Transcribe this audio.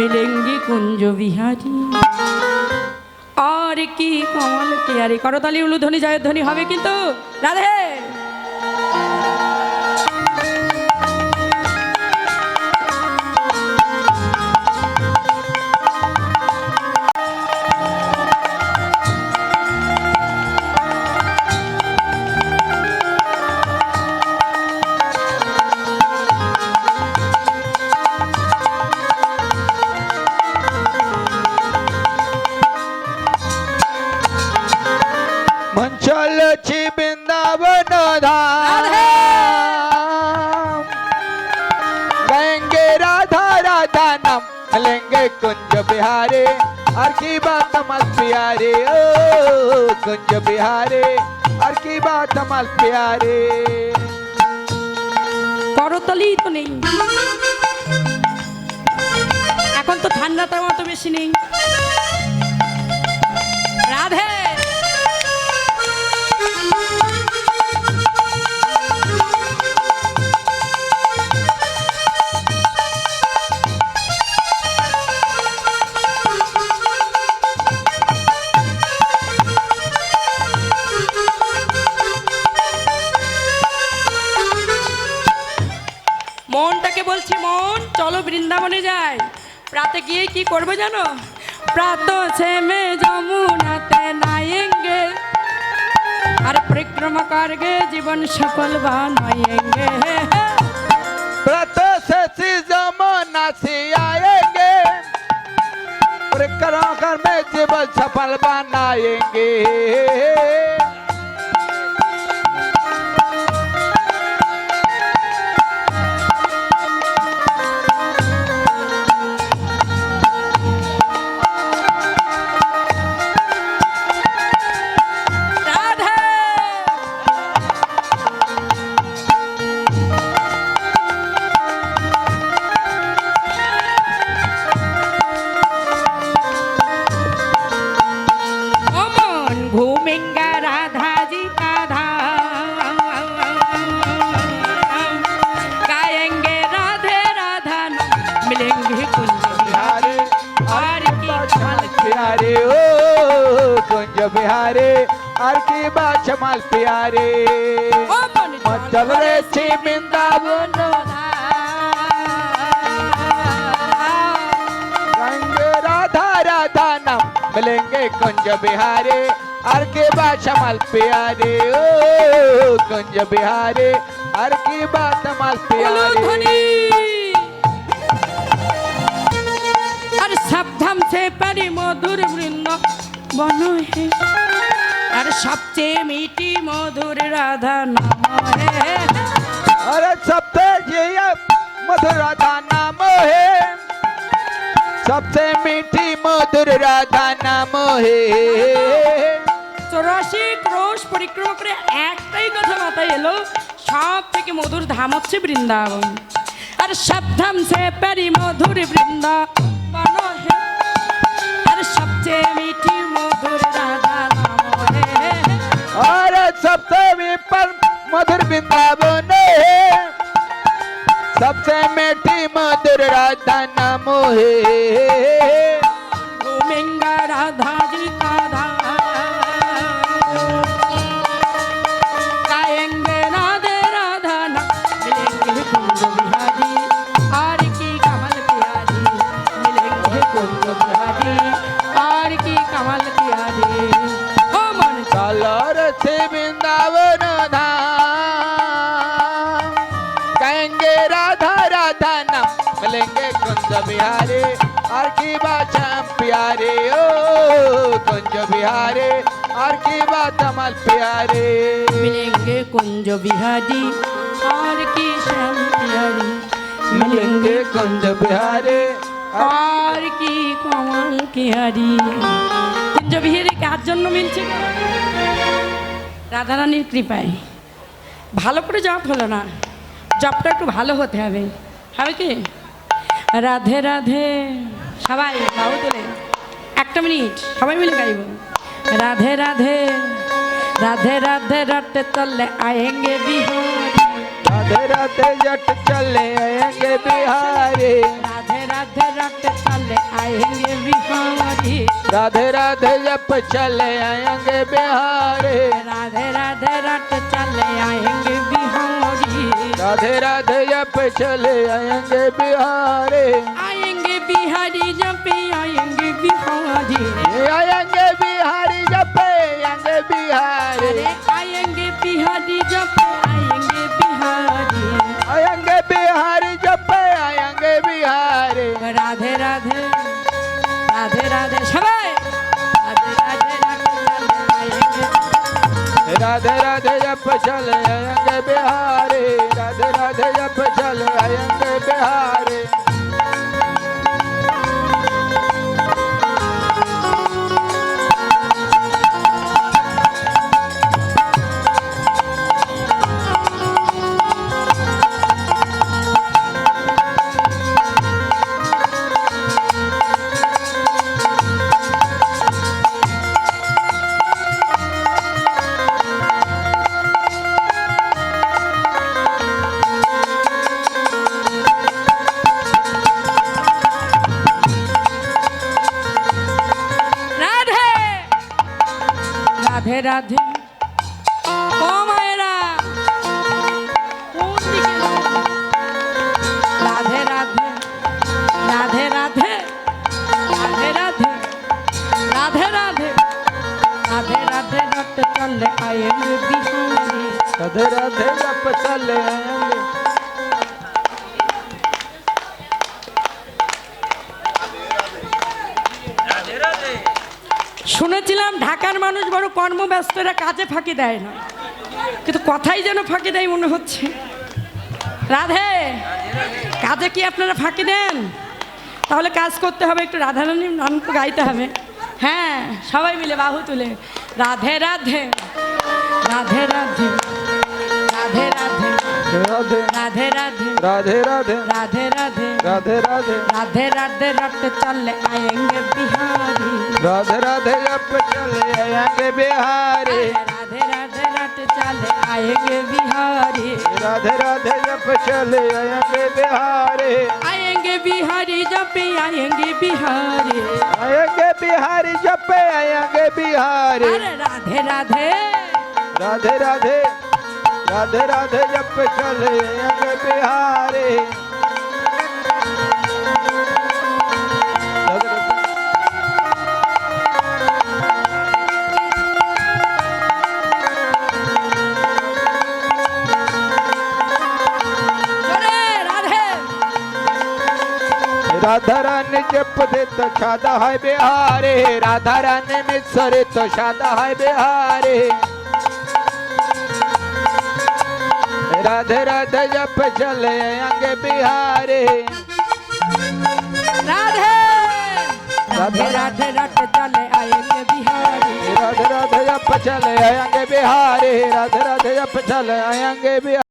मिलेंगे कुंज बिहारी और की कमल प्यारी करताली उलुध्वनि जयध्वनि হবে কিন্তু রাধে चल छी वृंदावन धाम गएंगे राधा राधा नाम लेंगे कुंज बिहारी हर की बात मल प्यारे ओ कुंज बिहारी हर की बात मल प्यारे করতালি তো নেই এখন তো ঠান্ডাটার মতো বেশি নেই রাধে মনটাকে বলছি মন চলো বৃন্দাবনে যাই প্রাতে গিয়ে কি করবে জানো প্রাত से में যমুনাতে নায়েঙ্গে আর परिक्रमा करके जीवन सफल बनाएंगे व्रत से जमुना से आएंगे परिक्रमा कर में जीवन सफल बनाएंगे घूमेंगे राधा जी का धाम गाएंगे राधे राधा नाम मिलेंगे कुंज बिहारी और की कमल प्यारे ओ कुंज बिहारी हर की बात चमल प्यारे चल रे छी वृंदावन गएंगे राधा राधा नाम मिलेंगे कुंज बिहारी हर की बात चमल प्यारे ओ कुंज बिहारी हर की बात चमल प्यारे और सबधाम से परी मधुर वृंदावन है और सबसे मीठी मधुर राधा नाम है अरे सबसे ये मधुर राधा नाम है सबसे मीठी मधुर राधा नाम है 84 ক্রোশ পরিক্রমা করে একটাই কথা মাথায় এলো সব থেকে মধুর ধাম হচ্ছে বৃন্দাবন আর সবধাম সে পরি মধুর বৃন্দাবন হে আর সবচেয়ে মিঠি মধুর রাধা নাম হে और सबसे पर मधुर वृंदावन है सबसे मीठी मधुर राधा नाम है घूमेंगे राधा जी का धाम गाएंगे राधे राधा नाम मिलेंगे कुंज बिहारी और की कमल प्यारी मिलेंगे कुंज बिहारी और की कमल प्यारी ओ मन कलर से वृंदावन धाम कहेंगे राधा राधा नाम मिलेंगे कुंज बिहारी हर की बात प्यारे ओ कुंज बिहारी हर की बात अमल प्यारे मिलेंगे कुंज बिहारी और की श्याम प्यारी मिलेंगे कुंज बिहारी और की कमल प्यारी कुंज बिहारी কার জন্য মিলছে রাধারানীর কৃপায় ভালো করে জপ হলো না জপটা একটু ভালো হতে হবে হবে কি রাধে রাধে সবাই গাও তোলে একটা মিনিট সবাই মিলে গাইব রাধে রাধে राधे राधे रट चले आएंगे बिहारी राधे राधे जट चले आएंगे बिहारी राधे राधे रट चले आएंगे बिहारी राधे राधे जप चले आएंगे बिहारी राधे राधे रट चले आएंगे बिहारी राधे राधे जप चले आएंगे बिहारी आएंगे बिहारी जब आएंगे बिहारी आएंगे बिहारी जप आएंगे बिहारी अरे आएंगे बिहारी जब आएंगे बिहारी आएंगे बिहारी जप आएंगे बिहारी राधे राधे राधे राधे सबाई राधे राधे रट चले आएंगे राधे राधे जप चले आएंगे बिहारी राधे राधे जप चले आएंगे बिहारी राधे राधे ओ मायरा কোন দিকে राधे राधे राधे राधे राधे राधे राधे राधे राधे राधे रट चले आएंगे बिहारी राधे राधे जप चले आएंगे শুনেছিলাম ঢাকার মানুষ বড় কর্মব্যস্ত, এরা কাজে ফাঁকি দেয় না, কিন্তু কথাই যেন ফাঁকি দেয় মনে হচ্ছে। রাধে কাজে কি আপনারা ফাঁকি দেন? তাহলে কাজ করতে হবে, একটু রাধারানীর নাম তো গাইতে হবে। হ্যাঁ সবাই মিলে বাহু তুলে রাধে রাধে রাধে রাধে রাধে রাধে राधे राधे राधे राधे राधे राधे राधे राधे राधे राधे राधे रट चले आएंगे बिहारी राधे राधे जप चले आएंगे बिहारी राधे राधे रट चले आएंगे बिहारी राधे राधे जप चले आएंगे बिहारी आएंगे बिहारी जब आएंगे बिहारी आएंगे बिहारी जप आएंगे बिहारी अरे राधे राधे राधे राधे राधे राधे जप चले आएंगे बिहारी राधे राधे अरे राधे राधा रानी जप दे तो शादा है बिहारी राधा रानी मिसरे तो शादा है बिहारी राधे राधे जप चले आएंगे बिहारी राधे राधे राधे रट चले आएंगे बिहारी राधे राधे जप चले आएंगे बिहारी राधे राधे जप चले आएंगे बिहारी